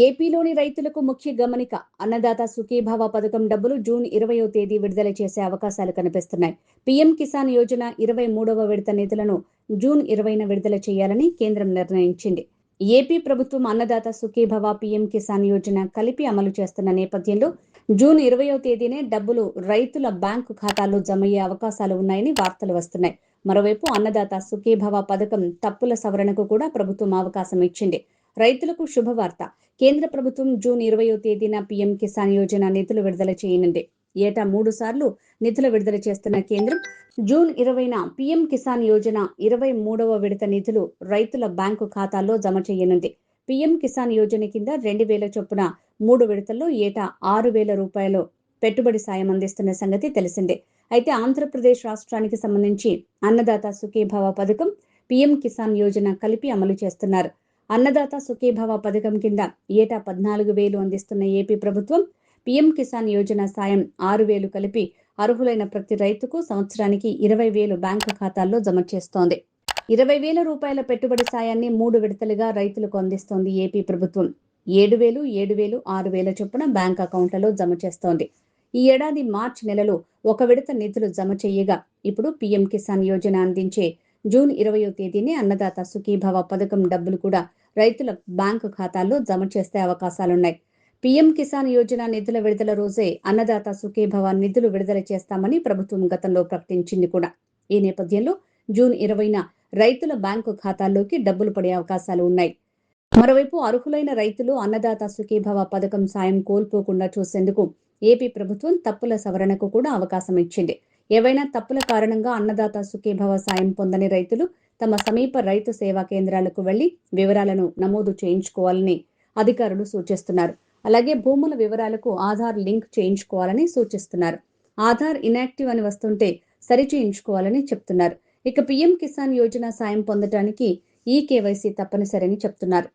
ఏపీలోని రైతులకు ముఖ్య గమనిక. అన్నదాత సుఖీభవ పథకం డబ్బులు జూన్ 20వ తేదీ విడుదల చేసే అవకాశాలు కనిపిస్తున్నాయి. పీఎం కిసాన్ యోజన 23వ విడత నిధులను జూన్ 20న విడుదల చేయాలని కేంద్రం నిర్ణయించింది. ఏపీ ప్రభుత్వం అన్నదాత సుఖీభవ పీఎం కిసాన్ యోజన కలిపి అమలు చేస్తున్న నేపథ్యంలో జూన్ 20వ తేదీనే డబ్బులు రైతుల బ్యాంకు ఖాతాల్లో జమయ్యే అవకాశాలు ఉన్నాయని వార్తలు వస్తున్నాయి. మరోవైపు అన్నదాత సుఖీభవ పథకం తప్పుల సవరణకు కూడా ప్రభుత్వం అవకాశం ఇచ్చింది. రైతులకు శుభవార్త. కేంద్ర ప్రభుత్వం జూన్ 20వ తేదీన పీఎం కిసాన్ యోజన నిధులు విడుదల చేయనుంది. ఏటా 3 సార్లు నిధులు విడుదల చేస్తున్న కేంద్రం జూన్ 20న పీఎం కిసాన్ యోజన 23వ విడత నిధులు రైతుల బ్యాంకు ఖాతాల్లో జమ చేయనుంది. పీఎం కిసాన్ యోజన కింద 2,000 చొప్పున 3 విడతల్లో ఏటా 6,000 రూపాయలు పెట్టుబడి సాయం అందిస్తున్న సంగతి తెలిసిందే. అయితే ఆంధ్రప్రదేశ్ రాష్ట్రానికి సంబంధించి అన్నదాత సుఖీభవ పథకం, పీఎం కిసాన్ యోజన కలిపి అమలు చేస్తున్నారు. అన్నదాత సుఖీభవ పథకం కింద ఏటా 14,000 అందిస్తున్న ఏపీ ప్రభుత్వం పీఎం కిసాన్ యోజన సాయం 6,000 కలిపి అర్హులైన ప్రతి రైతుకు సంవత్సరానికి 20,000 బ్యాంకు ఖాతాల్లో జమ చేస్తోంది. 20,000 రూపాయల పెట్టుబడి సాయాన్ని 3 విడతలుగా రైతులకు అందిస్తోంది ఏపీ ప్రభుత్వం. 7,000, 7,000, 6,000 చొప్పున బ్యాంక్ అకౌంట్లలో జమ చేస్తోంది. ఈ ఏడాది మార్చి నెలలో ఒక విడత నిధులు జమ చేయగా ఇప్పుడు పీఎం కిసాన్ యోజన అందించే జూన్ 20వ తేదీనే అన్నదాత సుఖీభవ పథకం డబ్బులు కూడా రైతుల బ్యాంకు ఖాతాల్లో జమ చేసే అవకాశాలున్నాయి. పీఎం కిసాన్ యోజన నిధుల విడుదల రోజే అన్నదాత సుఖీభవ నిధులు విడుదల చేస్తామని ప్రభుత్వం గతంలో ప్రకటించింది కూడా. ఈ నేపథ్యంలో జూన్ 20న రైతుల బ్యాంకు ఖాతాల్లోకి డబ్బులు పడే అవకాశాలు ఉన్నాయి. మరోవైపు అర్హులైన రైతులు అన్నదాత సుఖీభవ పథకం సాయం కోల్పోకుండా చూసేందుకు ఏపీ ప్రభుత్వం తప్పుల సవరణకు కూడా అవకాశం ఇచ్చింది. ఏవైనా తప్పుల కారణంగా అన్నదాత సుఖీభవ సాయం పొందని రైతులు తమ సమీప రైతు సేవా కేంద్రాలకు వెళ్లి వివరాలను నమోదు చేయించుకోవాలని అధికారులు సూచిస్తున్నారు. అలాగే భూముల వివరాలకు ఆధార్ లింక్ చేయించుకోవాలని సూచిస్తున్నారు. ఆధార్ ఇనాక్టివ్ అని వస్తుంటే సరిచేయించుకోవాలని చెప్తున్నారు. ఇక పీఎం కిసాన్ యోజన సాయం పొందడానికి ఈ కేవైసీ తప్పనిసరని చెప్తున్నారు.